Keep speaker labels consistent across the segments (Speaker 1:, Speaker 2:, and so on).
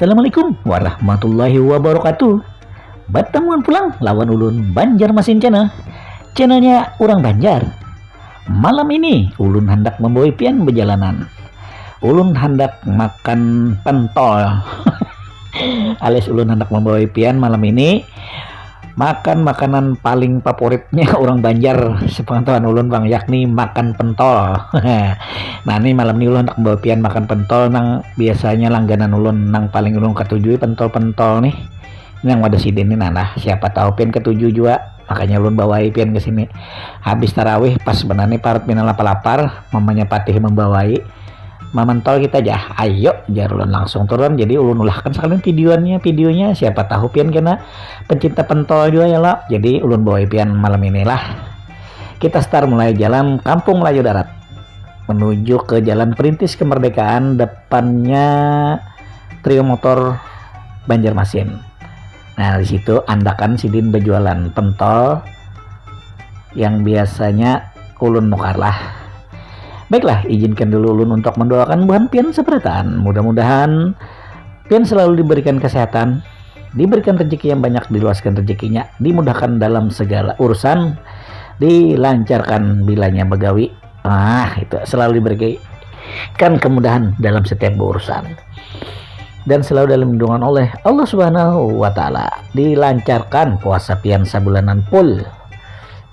Speaker 1: Assalamualaikum warahmatullahi wabarakatuh. Bertemuan pulang lawan ulun Banjarmasin channelnya orang Banjar. Malam ini ulun hendak membawa pian berjalanan. Ulun hendak makan pentol. Alias ulun hendak membawa pian malam ini makan makanan paling favoritnya orang Banjar sepengetahuan ulun bang, yakni makan pentol. Nah ini malam ini ulun hendak membawa pian makan pentol nang biasanya langganan ulun nang paling ulun ketujuh pentol nih. Ini yang ada sidin ini nah siapa tahu pian ketujuh juga, makanya ulun bawai pian ke sini. Habis tarawih pas benane parut mina lapar mamanya Patih membawai mentol kita aja, ayo jar ulun langsung turun. Jadi ulun ulahkan sekalian videonya siapa tahu pian kena pencinta pentol juga ya lah. Jadi ulun bawa pian malam inilah kita start mulai jalan Kampung Melayu Darat menuju ke Jalan Perintis Kemerdekaan, depannya Trio Motor Banjarmasin. Nah di situ andakan sidin berjualan pentol yang biasanya ulun nukar lah. Baiklah, izinkan dulu ulun untuk mendoakan buhan pian seberatan. Mudah-mudahan pian selalu diberikan kesehatan, diberikan rezeki yang banyak, diluaskan rezekinya, dimudahkan dalam segala urusan, dilancarkan bilanya begawi. Itu selalu diberikan kemudahan dalam setiap urusan. Dan selalu dalam lindungan oleh Allah Subhanahu wa taala. Dilancarkan puasa pian sabulanan full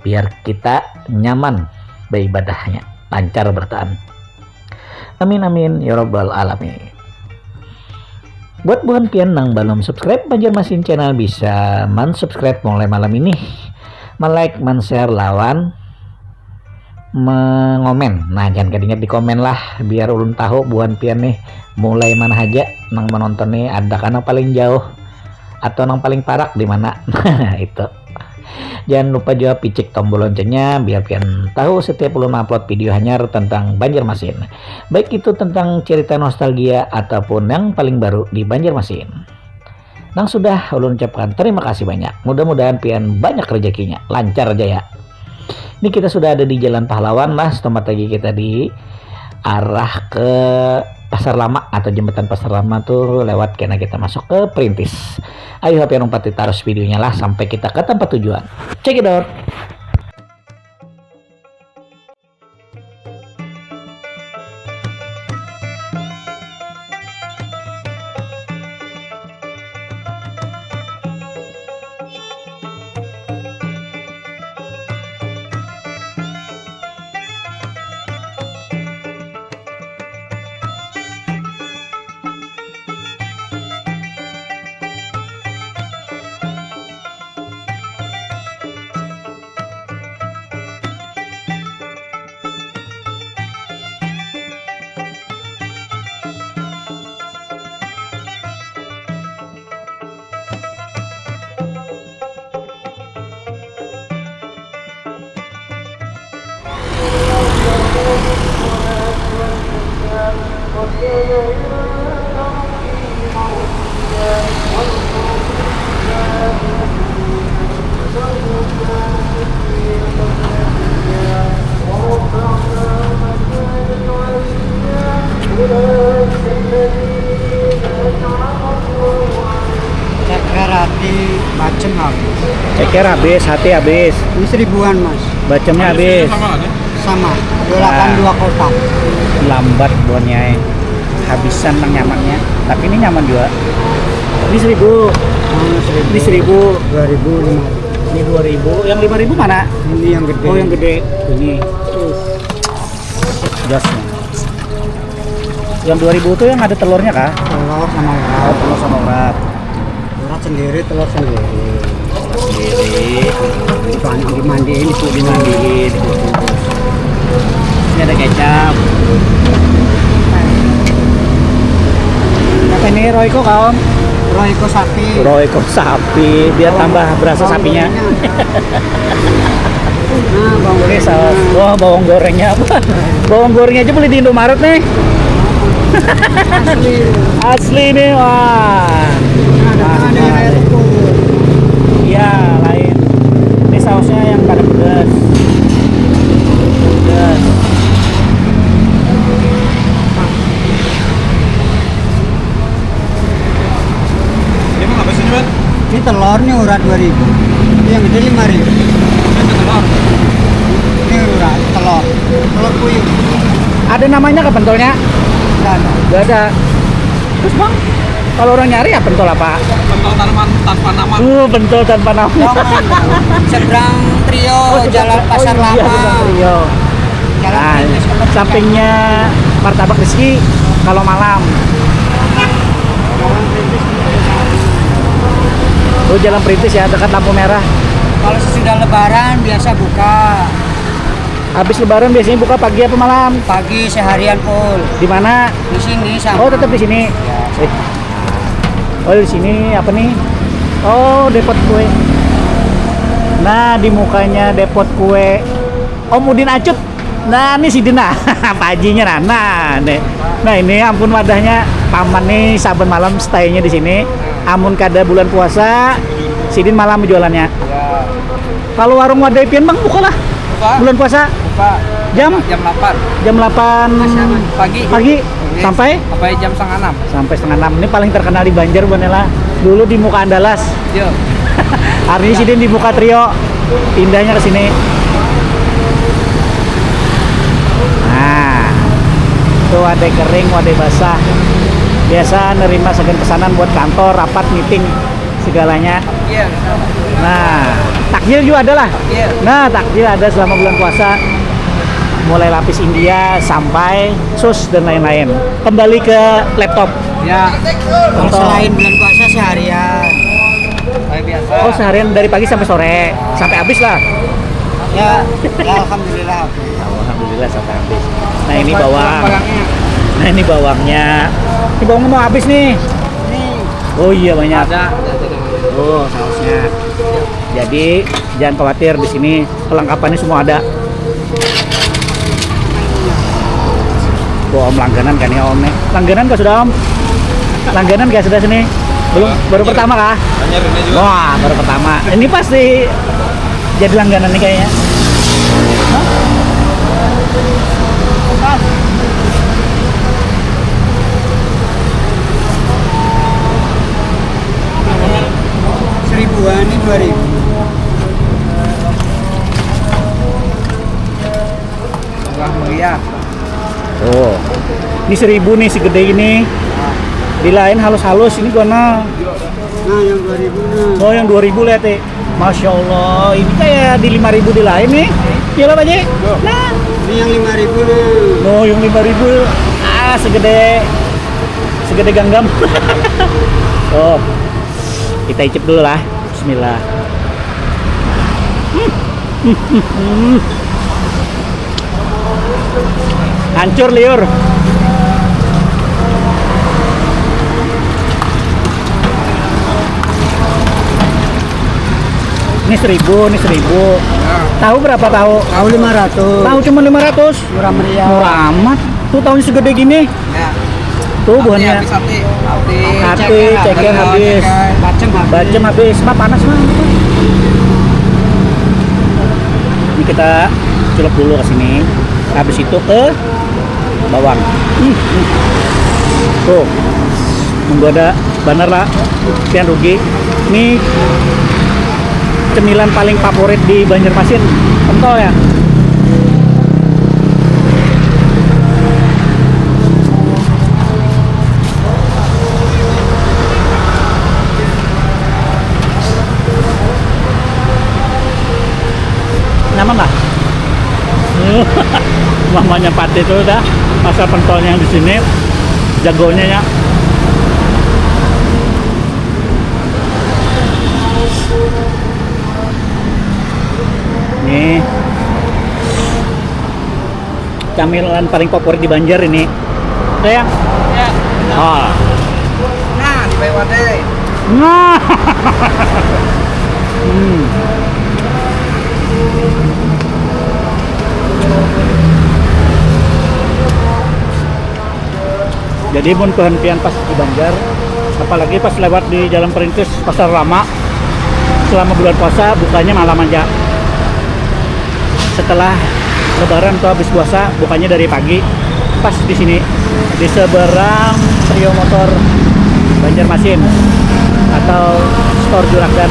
Speaker 1: biar kita nyaman beribadahnya, lancar bertahan. Amin amin ya rabbal alamin. Buat bukan pian nang belum subscribe Banjarmasin channel bisa subscribe mulai malam ini, like, share lawan mengomen. Nah jangan kedingat di komen lah biar ulun tahu buan pian nih mulai mana aja nang menonton nih, ada karena paling jauh atau nang paling parak di mana. Itu jangan lupa juga picik tombol loncengnya biar pian tahu setiap ulun upload video hanyar tentang Banjarmasin, baik itu tentang cerita nostalgia ataupun yang paling baru di Banjarmasin. Nang sudah ulun ucapkan terima kasih banyak, mudah-mudahan pian banyak rezekinya, lancar aja ya. Ini kita sudah ada di Jalan Pahlawan lah, tempat lagi kita di arah ke Pasar Lama atau jembatan Pasar Lama tuh lewat karena kita masuk ke Perintis. Ayo pian umpati taruh videonya lah sampai kita ke tempat tujuan. Check it out.
Speaker 2: Ceker habis, hati habis.
Speaker 3: Ini 1000-an mas.
Speaker 2: Bacemnya habis.
Speaker 3: Sama. 282 kotak.
Speaker 2: Lambat bonnya. Habisan nang nyamannya. Tapi ini nyaman juga.
Speaker 1: Ini 1000. Ini 1000.
Speaker 3: 2000.
Speaker 1: Ini 2000. Yang 5000 mana?
Speaker 3: Ini yang gede.
Speaker 1: Oh yang gede. Ini.
Speaker 2: Gasnya. Yang 2000 tuh yang ada telurnya kah?
Speaker 3: Telur sama urat.
Speaker 2: Oh, telur sama urat.
Speaker 3: Urat sendiri, telur sendiri.
Speaker 2: Sendiri.
Speaker 3: Dimandiin,
Speaker 2: dimandiin. Ini ada kecap. Ini Royco kaum.
Speaker 3: Royco sapi.
Speaker 2: Royco sapi, biar tambah berasa
Speaker 3: Bawang
Speaker 2: sapinya.
Speaker 3: gorengnya ada. Nah, bawang
Speaker 2: Ini
Speaker 3: goreng.
Speaker 2: saus. Wah, bawang gorengnya apa? Bawang gorengnya aja beli di Indomaret nih.
Speaker 3: Asli.
Speaker 2: Asli nih, wah.
Speaker 3: Ada yang air tuku.
Speaker 2: Iya, lain. Ini sausnya yang pada pedas. Pedas.
Speaker 4: Ini emang apa sih ini, Mas?
Speaker 3: Ini telur nih urat 2000. Ini yang gede 5000.
Speaker 4: Itu telur.
Speaker 3: Ini urat telur. Telur puyuh.
Speaker 2: Ada namanya ke pentolnya?
Speaker 3: Enggak ada.
Speaker 2: Gak ada. Terus bang, kalau orang nyari ya pentol apa?
Speaker 4: Pentol tanaman tanpa nama.
Speaker 2: Pentol tanpa nama.
Speaker 3: Seberang Trio, Jalan Pasar
Speaker 2: iya,
Speaker 3: Lama.
Speaker 2: Seberang Trio.
Speaker 3: Jalan
Speaker 2: Nah,
Speaker 3: Perintis ke Pecinta.
Speaker 2: sampingnya Martabak Rizky kalau malam.
Speaker 3: Jalan Perintis ke Pecinta.
Speaker 2: Oh, Jalan Perintis ya, dekat lampu merah.
Speaker 3: Kalau sesudah Lebaran biasa buka
Speaker 2: Habis Lebaran biasanya buka pagi apa malam?
Speaker 3: pagi seharian full.
Speaker 2: Di mana?
Speaker 3: Di sini sama.
Speaker 2: Oh, tetap di sini.
Speaker 3: Ya.
Speaker 2: Oh, di sini apa nih? Oh, depot kue. Nah, di mukanya depot kue Om Udin Acut. Nah, ini si Dina. Pak Hajinya nah. Nah, ini ampun wadahnya paman nih saben malam stay-nya di sini. Amun kada bulan puasa, Sidin malam jualannya.
Speaker 3: Ya.
Speaker 2: Kalau warung wadah pian Bang buka lah.
Speaker 4: Buka.
Speaker 2: Bulan puasa
Speaker 4: Buka.
Speaker 2: jam
Speaker 4: Jam 8
Speaker 2: jam 8
Speaker 4: pagi.
Speaker 2: pagi sampai
Speaker 4: Sampai jam setengah 6.
Speaker 2: sampai setengah 6. Ini paling terkenal di Banjar Bonela. Dulu di muka Andalas.
Speaker 4: Yo.
Speaker 2: Hari ini Sidin di muka Trio. Pindahnya ke sini. Nah, itu wadai kering, wadai basah. Biasa nerima segan pesanan buat kantor, rapat, meeting, segalanya.
Speaker 4: Iya.
Speaker 2: Nah, takjil juga ada lah.
Speaker 4: Iya.
Speaker 2: Nah, takjil ada selama bulan puasa. Mulai lapis India sampai sus dan lain-lain. Kembali ke laptop.
Speaker 4: Ya.
Speaker 3: Kalau
Speaker 2: Contoh.
Speaker 3: selain bulan puasa seharian.
Speaker 4: Kayak biasa.
Speaker 2: Oh, seharian dari pagi sampai sore, sampai habis lah.
Speaker 3: Ya, ya alhamdulillah.
Speaker 2: Alhamdulillah sampai habis. Nah, ini bawang.
Speaker 4: Barangnya.
Speaker 2: Nah, ini bawangnya. Ini bawangnya mau habis nih.
Speaker 3: Ini
Speaker 2: Oh iya banyak.
Speaker 4: Ada.
Speaker 2: Oh, sausnya. Jadi jangan khawatir, di sini kelengkapannya semua ada. Om langganan kan ya Om nih. Langganan kah sudah Om? Langganan kah sudah sini? Belum, baru pertama kah?
Speaker 4: Banyak ini juga.
Speaker 2: Wah, baru pertama. Ini pasti jadi langganan nih kayaknya. Hah?
Speaker 3: seribuan ini 2000.
Speaker 4: Murah meriah.
Speaker 2: Oh, ini 1000 nih segede ini. Di lain halus-halus, ini gua
Speaker 3: Nah, yang 2000 nah.
Speaker 2: Oh, yang 2000 lihat ya. Masya Allah, ini kayak di 5000 di lain nih. Iya lah Pak Ji. Nah,
Speaker 3: Ini yang 5000 nah.
Speaker 2: oh yang 5000 segede ganggam. Oh, kita icip dulu lah. Bismillah. Hancur liur. Ini 1000, ini 1000. Tahu berapa tahu?
Speaker 3: Tahu 500.
Speaker 2: Tahu cuma 500.
Speaker 3: Murah meriah.
Speaker 2: Murah amat. Tuh tahunya segede gini.
Speaker 4: Ya.
Speaker 2: Tuh buahnya.
Speaker 4: Habis hati.
Speaker 2: Hati, ceker habis.
Speaker 3: Bacem habis.
Speaker 2: Bacem habis. Mah panas mah. Ini kita celup dulu ke sini. Habis itu ke bawang. Tuh. Nunggu ada banar lah. Pian rugi. Ini cemilan paling favorit di Banjarmasin. Pentol ya. Nyaman lah. Mamanya Pati itu udah pasar pentolnya yang di sini, jagonya ya. Nih camilan paling favorit di Banjar ini. Sayang.
Speaker 4: Ya.
Speaker 2: Oh.
Speaker 3: Nah,
Speaker 4: Sampai wadai.
Speaker 2: Nah. Hmm. Jadi mun kehentian pas di Banjar, apalagi pas lewat di Jalan Perintis Pasar Lama, selama bulan puasa bukanya malam aja. Setelah Lebaran atau habis puasa bukanya dari pagi. Pas di sini di seberang Trio Motor Banjarmasin atau Store Juragan.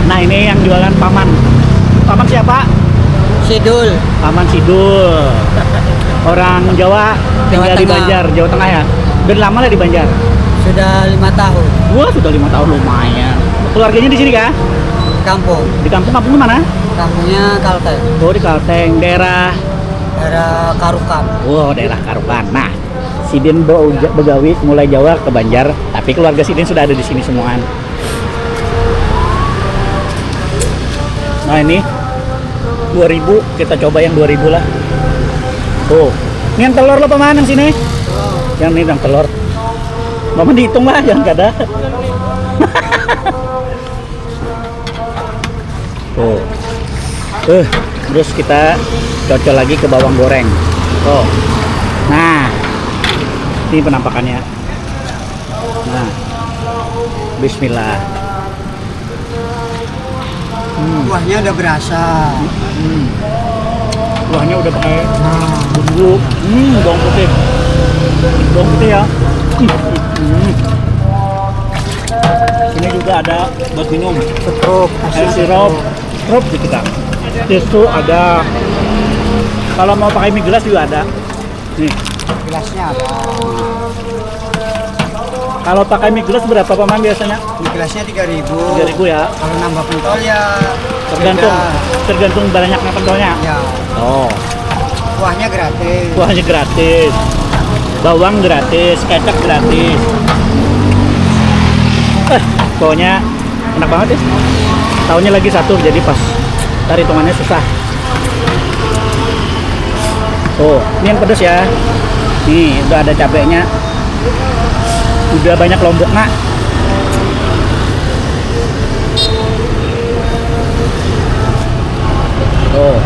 Speaker 2: Nah ini yang jualan paman. Paman siapa?
Speaker 3: Sidul.
Speaker 2: Paman Sidul. Orang Jawa tinggal di
Speaker 3: Tengah.
Speaker 2: Banjar, Jawa Tengah ya. Udah lama lah di Banjar.
Speaker 3: Sudah 5 tahun.
Speaker 2: Wah sudah 5 tahun lumayan. Keluarganya di sini kah?
Speaker 3: Kampung.
Speaker 2: Di kampung mana?
Speaker 3: Kampungnya Kalteng.
Speaker 2: Oh di Kalteng, daerah.
Speaker 3: Daerah Karukan.
Speaker 2: Wow daerah Karukan. Nah, Sidin Begawi mulai Jawa ke Banjar, tapi keluarga Sidin sudah ada di sini semuaan. Nah ini 2000, kita coba yang 2000 lah. Oh, ini yang telur lo paman yang sini? Yang ini yang telur. Mama dihitung lah, jangan kada. Oh, terus kita cocol lagi ke bawang goreng. Oh, nah, ini penampakannya. Nah, Bismillah.
Speaker 3: Kuahnya udah berasa.
Speaker 2: Kuahnya udah pakai bumbu, bawang putih ya. Ini juga ada buat minum, air sirup kita. Tisu ada. Kalau mau pakai mie gelas juga ada. Nih,
Speaker 3: Gelasnya ada.
Speaker 2: kalau pakai mie gelas berapa paman biasanya?
Speaker 3: Gelasnya 3.000.
Speaker 2: 3.000 ya.
Speaker 3: Kalau nambah pentol ya
Speaker 2: Tergantung banyaknya pentolnya.
Speaker 3: Ya.
Speaker 2: Oh,
Speaker 3: Kuahnya gratis.
Speaker 2: kuahnya gratis, bawang gratis, kecap gratis. Pokoknya enak banget ya. Tahunnya lagi satu, jadi pas tarik hitungannya susah. Oh, ini yang pedas ya. Nih, udah ada cabenya. Udah banyak lombok nak. Oh.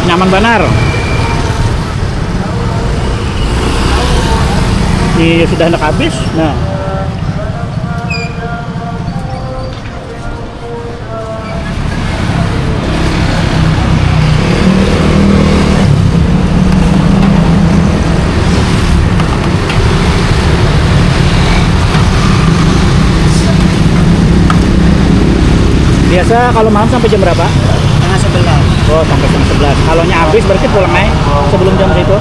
Speaker 2: Nyaman benar. Ini sudah hendak habis. Nah. Biasa kalau malam sampai jam berapa?
Speaker 3: Setengah 11.
Speaker 2: Oh, sampai jam 11. Kalau habis berarti pulang aja sebelum jam itu.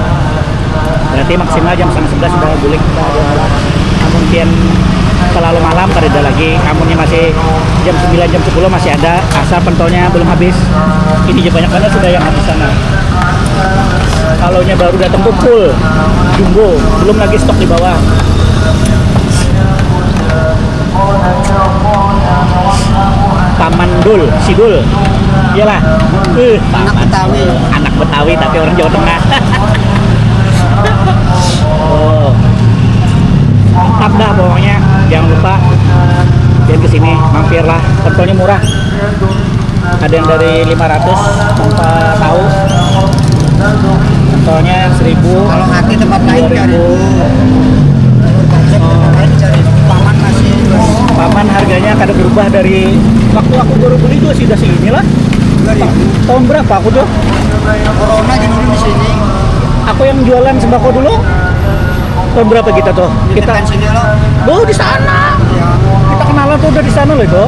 Speaker 2: Berarti maksimal jam setengah 11 sudah bulik. Mungkin terlalu malam ada lagi. Kamunya masih jam 9, jam 10 masih ada. Asal pentolnya belum habis. Ini banyak banget sudah yang habis sana. Kalau baru datang tuh full jumbo, belum lagi stok di bawah. Paman Dul, Sidul. Iyalah.
Speaker 3: Anak Betawi.
Speaker 2: Anak Betawi tapi orang Jawa Tengah. Oh. Mantap dah pokoknya. Jangan lupa jangan kesini, mampirlah. Pentolnya murah. Ada yang dari 500 tanpa tahu. Pentolnya 1000.
Speaker 3: Kalau hati tempat lain 3.000. Paman masih
Speaker 2: Paman harganya kadang berubah dari waktu aku baru beli juga sudah segini lah.
Speaker 3: 2.000.
Speaker 2: Tahun berapa aku tuh?
Speaker 3: Corona di dulu di sini.
Speaker 2: Aku yang jualan sembako dulu. Tahun berapa kita tuh?
Speaker 3: Di
Speaker 2: Kita
Speaker 3: depan sini loh.
Speaker 2: oh di sana.
Speaker 3: Ya.
Speaker 2: Kita kenalan tuh udah di sana loh itu.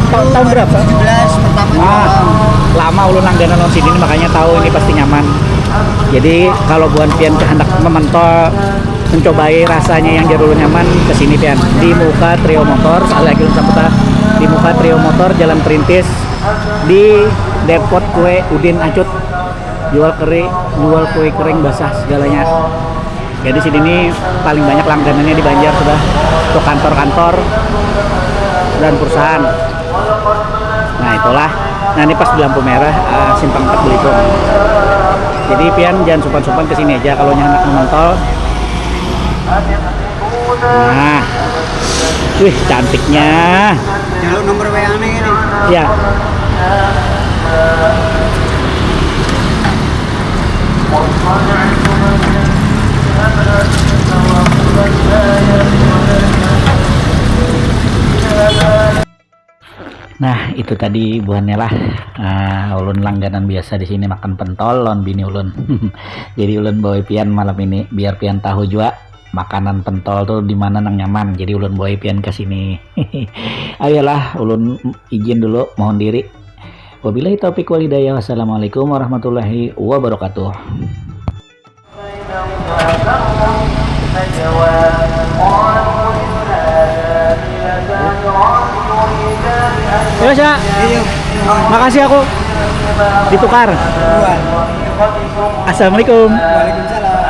Speaker 2: Tahun berapa?
Speaker 3: 17 pertama
Speaker 2: Nah,
Speaker 3: jualan.
Speaker 2: lama ulun langganan nang sini makanya tahu ini pasti nyaman. Jadi kalau buan pian kehendak memantau mencobai rasanya yang jarul nyaman kesini pian di muka Trio Motor. Sekali lagi Saputra di muka Trio Motor Jalan Perintis di Depot Kue Udin Acut, jual kue kering basah segalanya. Jadi sini ini paling banyak langganannya di Banjar sudah untuk kantor-kantor dan perusahaan. Nah itulah Nah ini pas di lampu merah simpang 4 Belitung. Jadi pian jangan sumpan-sumpan ke sini aja kalau hendak mentol. Nah, wih cantiknya.
Speaker 3: Jalur nomor WA nih ini.
Speaker 2: Ya.
Speaker 1: Nah, itu tadi buahnya lah. Ulun langganan biasa di sini makan pentol lon bini ulun. Jadi ulun bawa pian malam ini biar pian tahu juga makanan pentol tuh di mana nang nyaman. Jadi ulun bawa pian ke sini. Ayolah, ulun izin dulu, mohon diri. Wabillahi taufiq wal hidayah. Wassalamualaikum warahmatullahi wabarakatuh.
Speaker 2: Ya, Sya.
Speaker 3: Iya.
Speaker 2: Makasih aku. Ditukar.
Speaker 3: Duluan.
Speaker 2: Assalamualaikum.
Speaker 3: Waalaikumsalam.